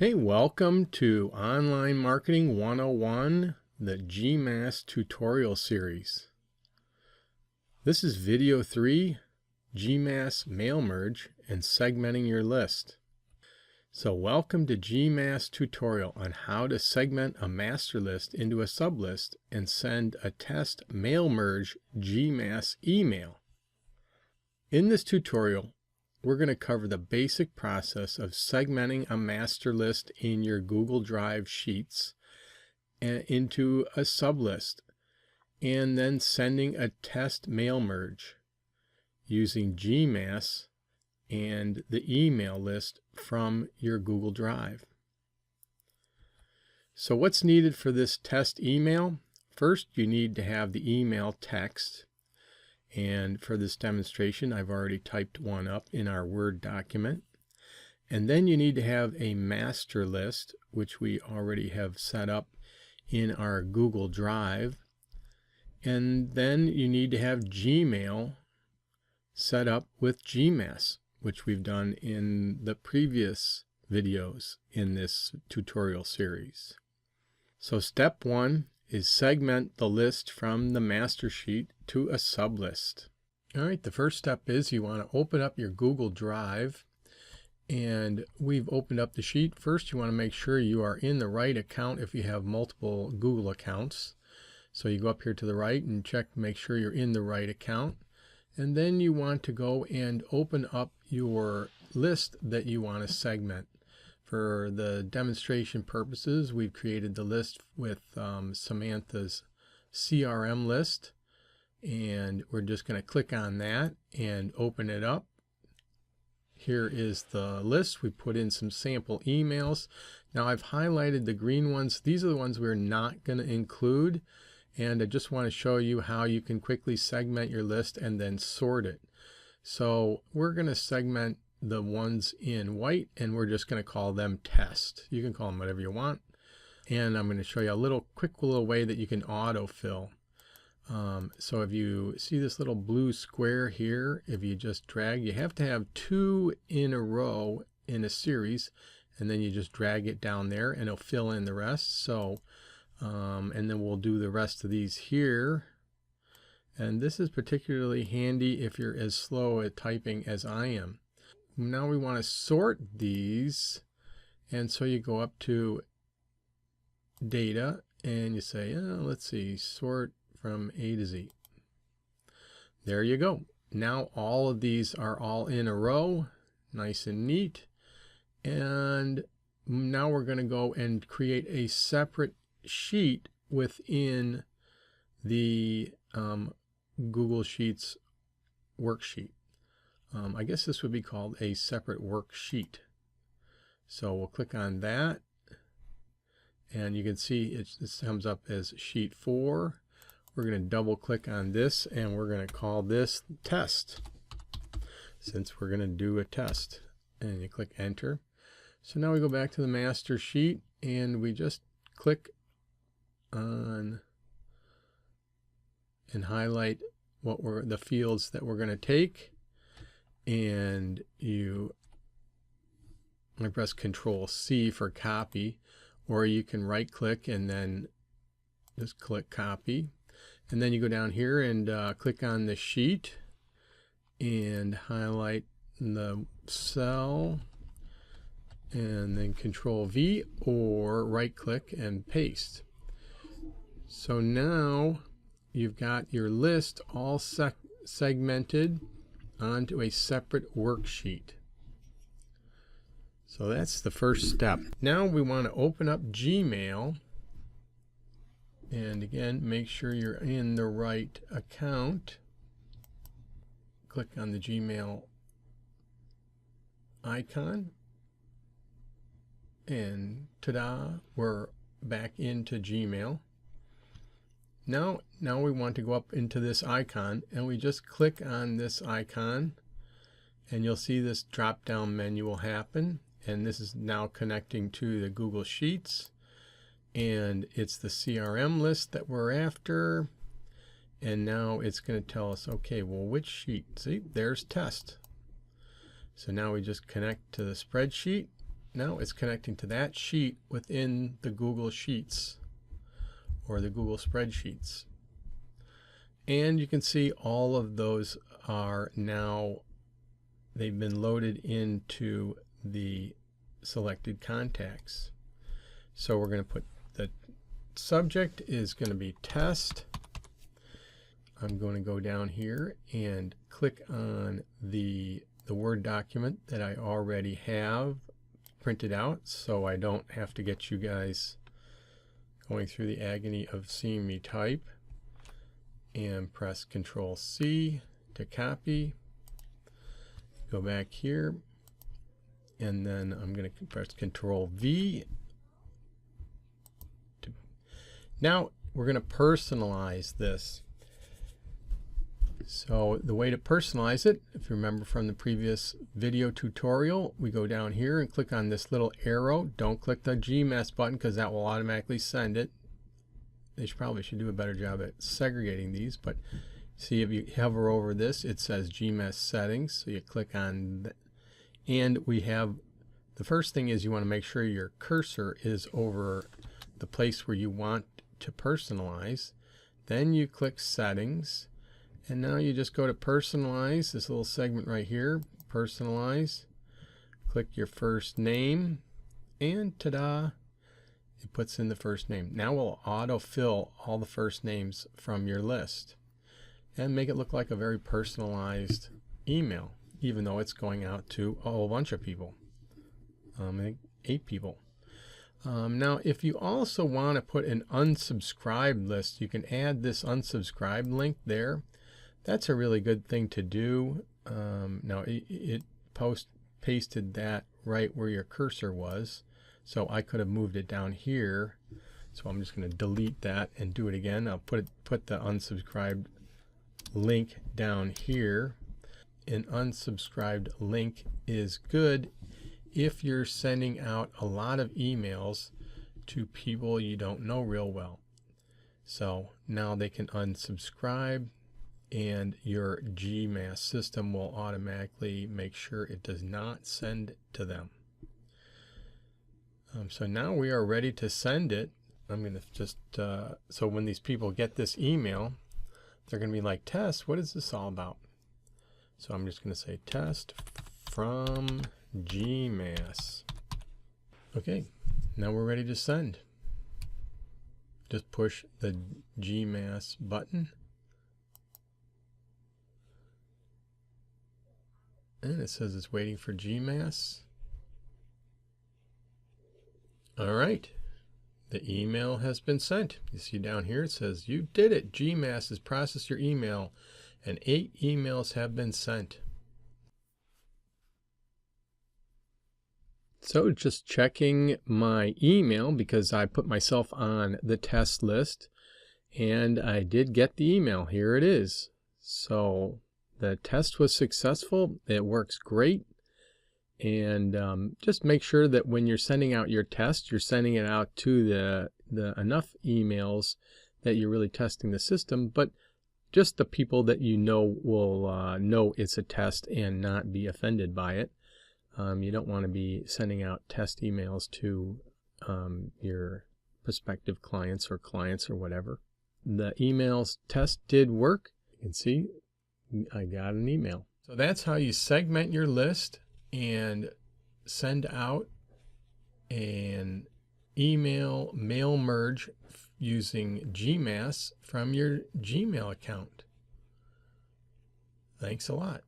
Hey, welcome to Online Marketing 101, the Gmass tutorial series. This is video 3, Gmass mail merge and segmenting your list. So welcome to Gmass tutorial on how to segment a master list into a sublist and send a test mail merge Gmass email. In this tutorial, we're going to cover the basic process of segmenting a master list in your Google Drive sheets into a sublist and then sending a test mail merge using Gmass and the email list from your Google Drive. So what's needed for this test email? First, you need to have the email text. And for this demonstration, I've already typed one up in our Word document. And then you need to have a master list, which we already have set up in our Google Drive. And then you need to have Gmail set up with Gmass, which we've done in the previous videos in this tutorial series. So step 1 is segment the list from the master sheet to a sublist. All right, the first step is you want to open up your Google Drive, and we've opened up the sheet. First, you want to make sure you are in the right account if you have multiple Google accounts. So you go up here to the right and check, make sure you're in the right account. And then you want to go and open up your list that you want to segment. For the demonstration purposes, we've created the list with Samantha's CRM list, and we're just going to click on that and open it up. Here is the list. We put in some sample emails. Now I've highlighted the green ones. These are the ones we're not going to include, and I just want to show you how you can quickly segment your list and then sort it. So we're going to segment the ones in white, and we're just going to call them test. You can call them whatever you want, and I'm going to show you a quick little way that you can autofill. So if you see this little blue square here, if you just drag, you have to have 2 in a row in a series, and then you just drag it down there and it'll fill in the rest. So and then we'll do the rest of these here. And this is particularly handy if you're as slow at typing as I am. Now we want to sort these, and so you go up to data and you say, let's see, sort from A to Z. There you go. Now all of these are all in a row, nice and neat. And now we're going to go and create a separate sheet within the Google Sheets worksheet. I guess this would be called a separate worksheet. So we'll click on that, and you can see this comes up as sheet 4. We're going to double click on this, and we're going to call this test, since we're going to do a test. And you click enter. So now we go back to the master sheet, and we just click on and highlight the fields that we're going to take. And I press Control C for copy, or you can right click and then just click copy. And then you go down here and click on the sheet and highlight the cell, and then Control V or right click and paste. So now you've got your list all segmented onto a separate worksheet. So that's the first step. Now we want to open up Gmail, and again, make sure you're in the right account. Click on the Gmail icon, and ta-da, we're back into Gmail. Now we want to go up into this icon, and we just click on this icon, and you'll see this drop down menu will happen, and this is now connecting to the Google Sheets, and it's the CRM list that we're after. And now it's going to tell us, okay, well, which sheet? See, there's test. So now we just connect to the spreadsheet. Now it's connecting to that sheet within the Google Sheets or the Google Spreadsheets. And you can see all of those are now, they've been loaded into the selected contacts. So we're going to put the subject is going to be test. I'm going to go down here and click on the Word document that I already have printed out, so I don't have to get you guys going through the agony of seeing me type, and press Control C to copy. Go back here, and then I'm going to press Control V. Now we're going to personalize this. So the way to personalize it, if you remember from the previous video tutorial, we go down here and click on this little arrow. Don't click the Gmass button because that will automatically send it. They probably should do a better job at segregating these, but see, if you hover over this, it says Gmass settings. So you click on that, and we have, the first thing is you want to make sure your cursor is over the place where you want to personalize. Then you click settings. And now you just go to personalize, this little segment right here, personalize, click your first name, and ta-da, it puts in the first name. Now we'll autofill all the first names from your list and make it look like a very personalized email, even though it's going out to a whole bunch of people, I think 8 people. Now if you also want to put an unsubscribed list, you can add this unsubscribed link there. That's a really good thing to do. Now it pasted that right where your cursor was, so I could have moved it down here. So I'm just going to delete that and do it again. I'll put the unsubscribed link down here. An unsubscribed link is good if you're sending out a lot of emails to people you don't know real well. So now they can unsubscribe, and your Gmass system will automatically make sure it does not send to them. So now we are ready to send it. I'm going to just, so when these people get this email, they're going to be like, test, what is this all about? So I'm just going to say test from Gmass. Okay, now we're ready to send. Just push the Gmass button. And it says it's waiting for Gmass. All right, the email has been sent. You see down here it says you did it. Gmass has processed your email and 8 emails have been sent. So just checking my email because I put myself on the test list and I did get the email. Here it is. So the test was successful. It works great. And just make sure that when you're sending out your test, you're sending it out to the enough emails that you're really testing the system, but just the people that you know will know it's a test and not be offended by it. You don't want to be sending out test emails to your prospective clients or whatever. The emails test did work. You can see I got an email. So that's how you segment your list and send out an email mail merge using Gmass from your Gmail account. Thanks a lot.